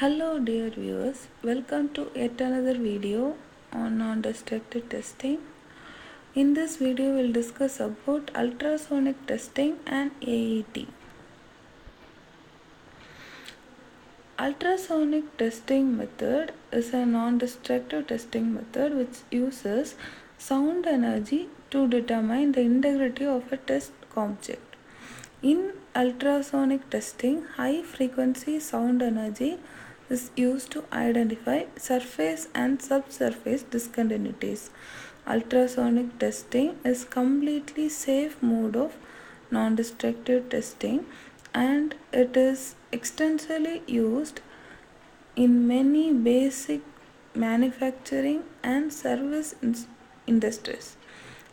Hello dear viewers, welcome to yet another video on non-destructive testing. In this video we'll discuss about ultrasonic testing and AET. Ultrasonic testing method is a non-destructive testing method which uses sound energy to determine the integrity of a test object. In ultrasonic testing, high frequency sound energy is used to identify surface and subsurface discontinuities. Ultrasonic testing is completely safe mode of non-destructive testing and it is extensively used in many basic manufacturing and service industries,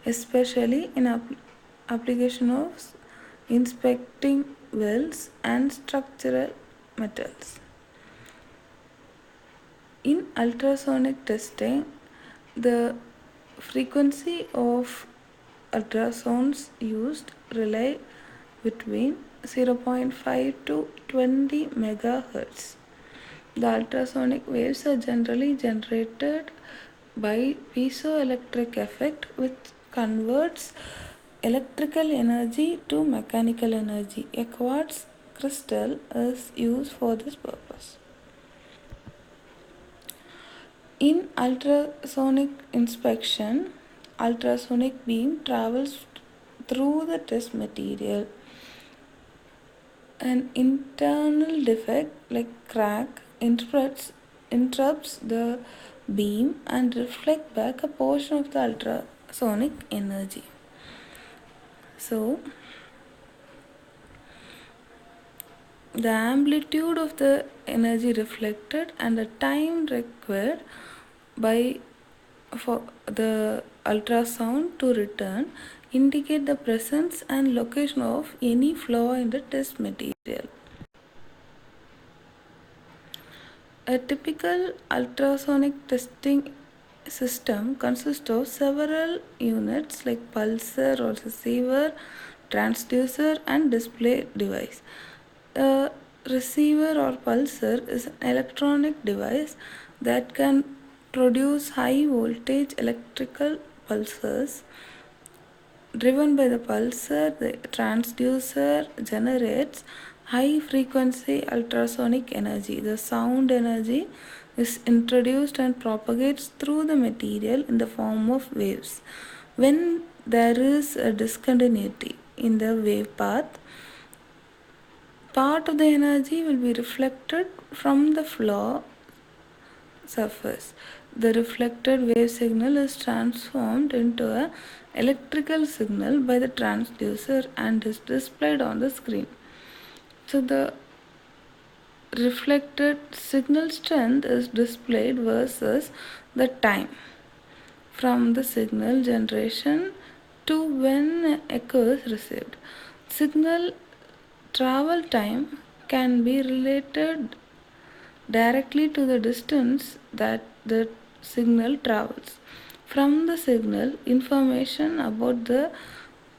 especially in application of inspecting wells and structural metals. In ultrasonic testing, the frequency of ultrasounds used rely between 0.5 to 20 megahertz. The ultrasonic waves are generally generated by piezoelectric effect which converts electrical energy to mechanical energy. A quartz crystal is used for this purpose. In ultrasonic inspection, ultrasonic beam travels through the test material. An internal defect like crack interrupts the beam and reflect back a portion of the ultrasonic energy. So, the amplitude of the energy reflected and the time required for the ultrasound to return indicate the presence and location of any flaw in the test material. A typical ultrasonic testing system consists of several units like pulsar or receiver, transducer and display device. A receiver or pulsar is an electronic device that can produce high voltage electrical pulses. Driven by the pulsar, the transducer generates high frequency ultrasonic energy. The sound energy is introduced and propagates through the material in the form of waves. When there is a discontinuity in the wave path, part of the energy will be reflected from the flaw surface. The reflected wave signal is transformed into an electrical signal by the transducer and is displayed on the screen. So the reflected signal strength is displayed versus the time from the signal generation to when echo is received. Signal travel time can be related directly to the distance that the signal travels. From the signal, information about the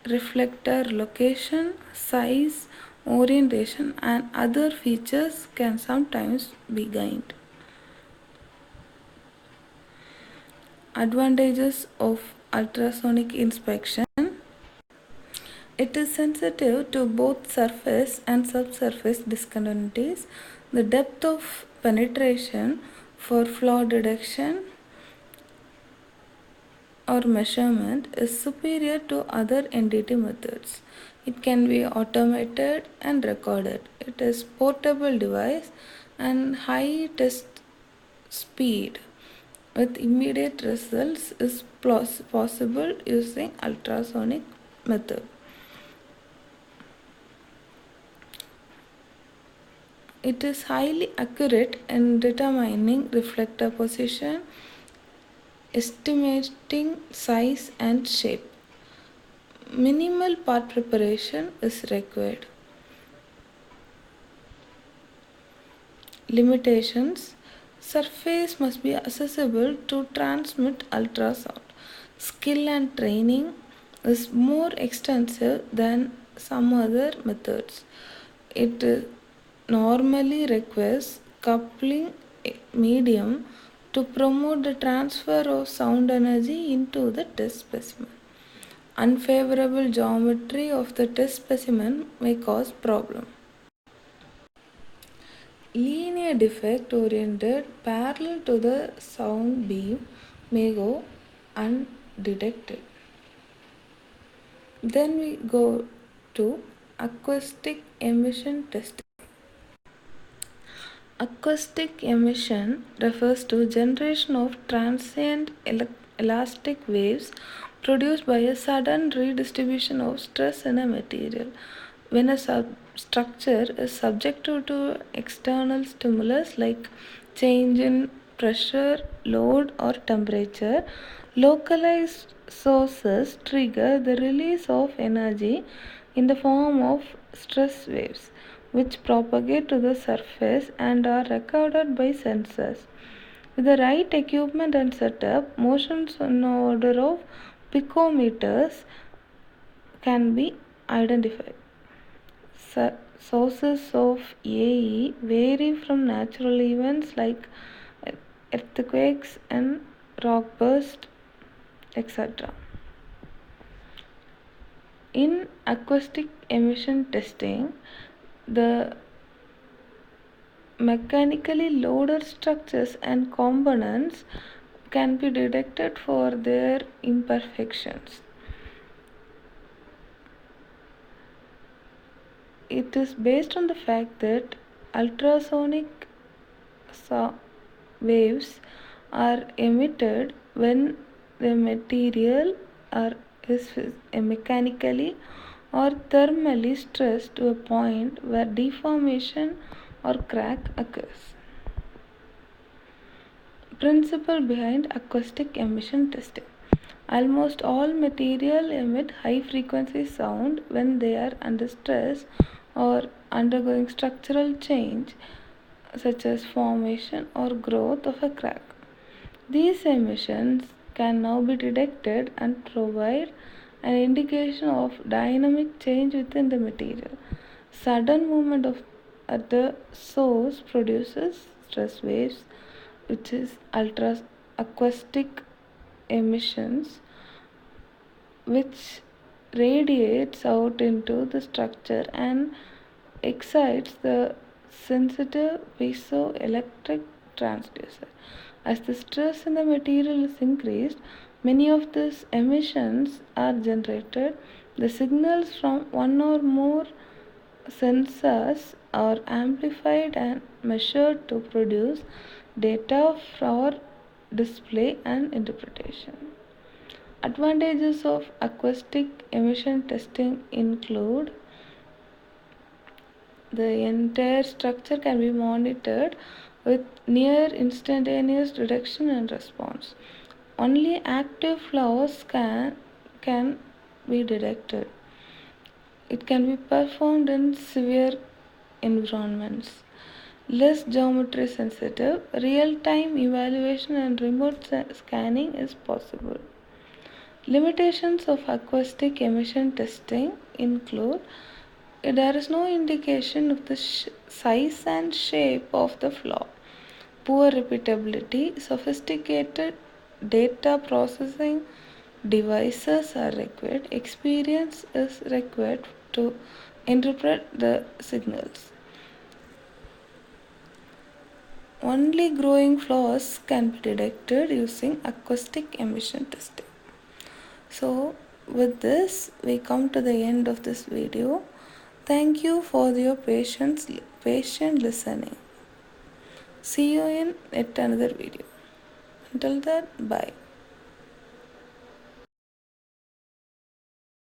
reflector location, size, orientation and other features can sometimes be gained. Advantages of ultrasonic inspection. It is sensitive to both surface and subsurface discontinuities. The depth of penetration for flaw detection or measurement is superior to other NDT methods. It can be automated and recorded. It is portable device and high test speed with immediate results is possible using ultrasonic method. It is highly accurate in determining reflector position, estimating size and shape. Minimal part preparation is required. Limitations. Surface must be accessible to transmit ultrasound. Skill and training is more extensive than some other methods. It normally requires coupling medium to promote the transfer of sound energy into the test specimen. Unfavorable geometry of the test specimen may cause problem. Linear defect oriented parallel to the sound beam may go undetected. Then we go to acoustic emission testing. Acoustic emission refers to generation of transient elastic waves produced by a sudden redistribution of stress in a material. When a structure is subjected to external stimulus like change in pressure, load, or temperature, localized sources trigger the release of energy in the form of stress waves, which propagate to the surface and are recorded by sensors. With the right equipment and setup, motions in order of picometers can be identified. Sources of AE vary from natural events like earthquakes and rock burst, etc. In acoustic emission testing, the mechanically loaded structures and components can be detected for their imperfections. It is based on the fact that ultrasonic waves are emitted when the material is mechanically or thermally stressed to a point where deformation or crack occurs. Principle behind acoustic emission testing. Almost all material emit high frequency sound when they are under stress or undergoing structural change such as formation or growth of a crack. These emissions can now be detected and provide an indication of dynamic change within the material. Sudden movement at the source produces stress waves, which is acoustic emissions, which radiates out into the structure and excites the sensitive piezoelectric transducer. As the stress in the material is increased, many of these emissions are generated. The signals from one or more sensors are amplified and measured to produce data for display and interpretation. Advantages of acoustic emission testing include the entire structure can be monitored with near instantaneous detection and response. Only active flaws can be detected. It can be performed in severe environments. Less geometry sensitive, real-time evaluation and remote scanning is possible. Limitations of acoustic emission testing include there is no indication of the size and shape of the flaw, poor repeatability, sophisticated data processing devices are required, experience is required to interpret the signals. Only growing flaws can be detected using acoustic emission testing. So with this, we come to the end of this video. Thank you for your patient listening. See you in yet another video. Until then, bye.